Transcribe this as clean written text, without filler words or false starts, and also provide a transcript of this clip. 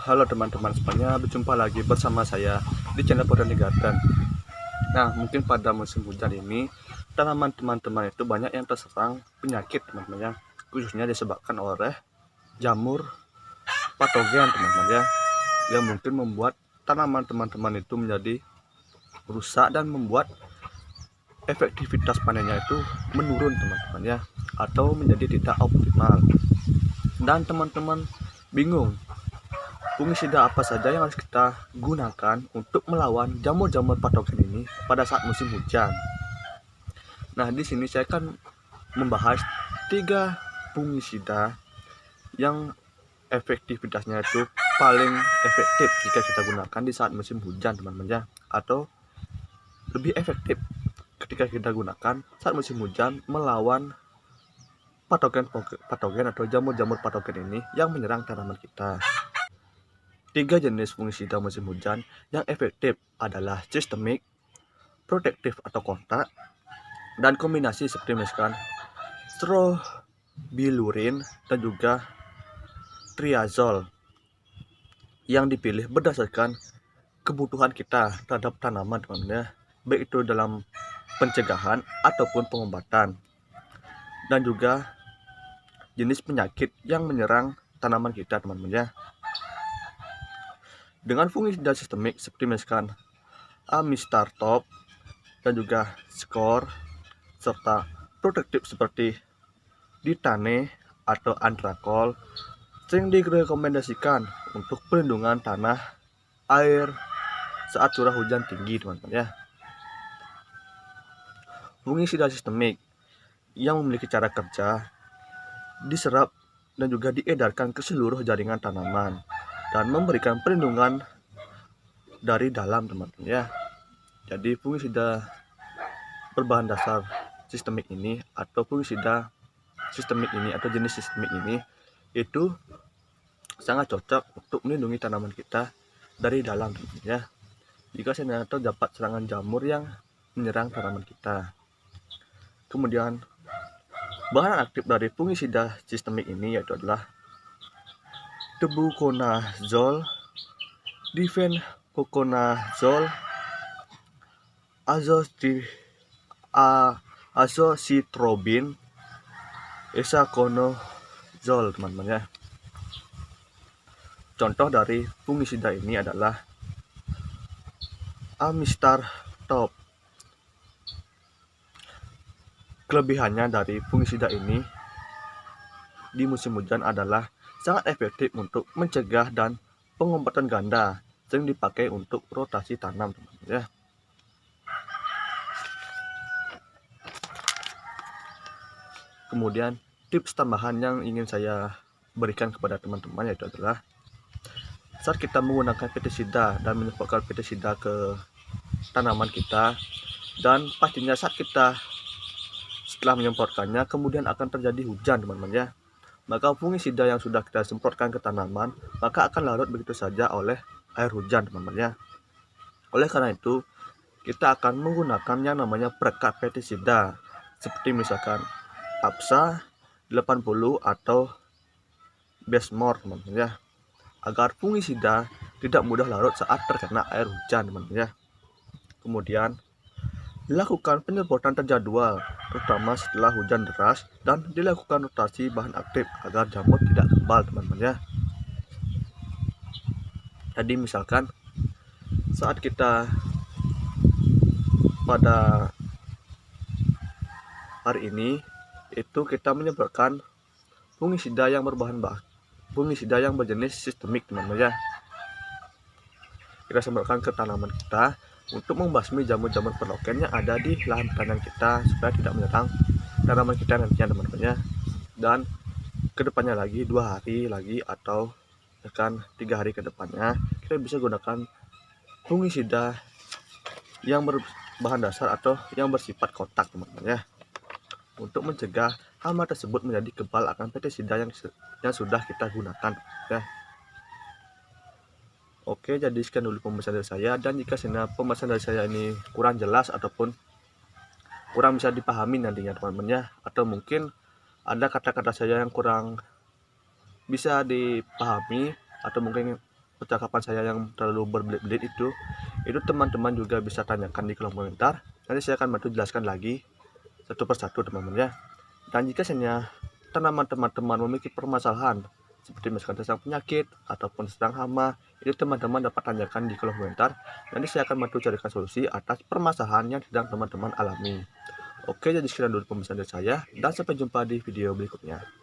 Halo teman-teman semuanya, berjumpa lagi bersama saya di channel Botani Garden. Nah, mungkin pada musim hujan ini tanaman teman-teman itu banyak yang terserang penyakit teman-teman ya, khususnya disebabkan oleh jamur patogen teman-teman ya, yang mungkin membuat tanaman teman-teman itu menjadi rusak dan membuat efektivitas panennya itu menurun teman-teman ya, atau menjadi tidak optimal. Dan teman-teman bingung fungisida apa saja yang harus kita gunakan untuk melawan jamur-jamur patogen ini pada saat musim hujan. Nah, di sini saya akan membahas 3 fungisida yang efektivitasnya itu paling efektif jika kita gunakan di saat musim hujan, teman-teman ya, atau lebih efektif ketika kita gunakan saat musim hujan melawan patogen atau jamur-jamur patogen ini yang menyerang tanaman kita. 3 jenis fungisida musim hujan yang efektif adalah sistemik, protektif atau kontak, dan kombinasi seperti misalkan strobilurin dan juga triazol, yang dipilih berdasarkan kebutuhan kita terhadap tanaman teman-teman ya, baik itu dalam pencegahan ataupun pengobatan, dan juga jenis penyakit yang menyerang tanaman kita teman-teman ya. Dengan fungisida sistemik seperti misalkan Amistar Top dan juga Skor, serta protektif seperti Ditane atau Antrakol, sering direkomendasikan untuk perlindungan tanah, air saat curah hujan tinggi teman-teman ya. Fungisida sistemik yang memiliki cara kerja diserap dan juga diedarkan ke seluruh jaringan tanaman dan memberikan perlindungan dari dalam teman-teman ya. Jadi fungisida berbahan dasar sistemik ini atau fungisida sistemik ini atau jenis sistemik ini itu sangat cocok untuk melindungi tanaman kita dari dalam teman-teman ya, jika saya terdapat serangan jamur yang menyerang tanaman kita. Kemudian bahan aktif dari fungisida sistemik ini yaitu adalah tebuconazole, difencoconazole, azoxystrobin, isaconazole teman-teman ya. Contoh dari fungisida ini adalah Amistar Top. Kelebihannya dari fungisida ini di musim hujan adalah sangat efektif untuk mencegah dan pengobatan ganda, sering dipakai untuk rotasi tanam teman-teman ya. Kemudian tips tambahan yang ingin saya berikan kepada teman-teman yaitu adalah saat kita menggunakan pestisida dan menyemprotkan pestisida ke tanaman kita, dan pastinya saat kita setelah menyemprotkannya kemudian akan terjadi hujan teman-teman ya, maka fungisida yang sudah kita semprotkan ke tanaman maka akan larut begitu saja oleh air hujan teman-teman ya. Oleh karena itu kita akan menggunakan yang namanya perekat pestisida seperti misalkan Apsa 80 atau Bestmore teman-teman ya, agar fungisida tidak mudah larut saat terkena air hujan teman-teman ya. Kemudian dilakukan penyemprotan terjadwal terutama setelah hujan deras dan dilakukan rotasi bahan aktif agar jamur tidak kebal teman-teman ya. Jadi misalkan saat kita pada hari ini itu kita menyemprotkan fungisida yang berjenis sistemik teman-teman ya, kita semprotkan ke tanaman kita untuk membasmi jamur-jamur patogen yang ada di lahan pertanian kita supaya tidak menyerang tanaman kita nantinya teman-teman ya. Dan kedepannya lagi 2 hari lagi atau bahkan 3 hari ke depannya kita bisa gunakan fungisida yang berbahan dasar atau yang bersifat kotak teman-teman ya, untuk mencegah hama tersebut menjadi kebal akan pestisida yang sudah kita gunakan ya. Oke, jadi sekian dulu pembahasan dari saya, dan jika pembahasan dari saya ini kurang jelas ataupun kurang bisa dipahami nantinya teman-teman ya, atau mungkin ada kata-kata saya yang kurang bisa dipahami atau mungkin percakapan saya yang terlalu berbelit-belit itu teman-teman juga bisa tanyakan di kolom komentar. Nanti saya akan bantu jelaskan lagi satu persatu teman-teman ya. Dan jika misalnya tanaman teman-teman memiliki permasalahan seperti misalkan tentang penyakit ataupun sedang hama, itu teman-teman dapat tanyakan di kolom komentar. Nanti saya akan bantu carikan solusi atas permasalahan yang sedang teman-teman alami. Oke, jadi sekian dulu pembahasan dari saya, dan sampai jumpa di video berikutnya.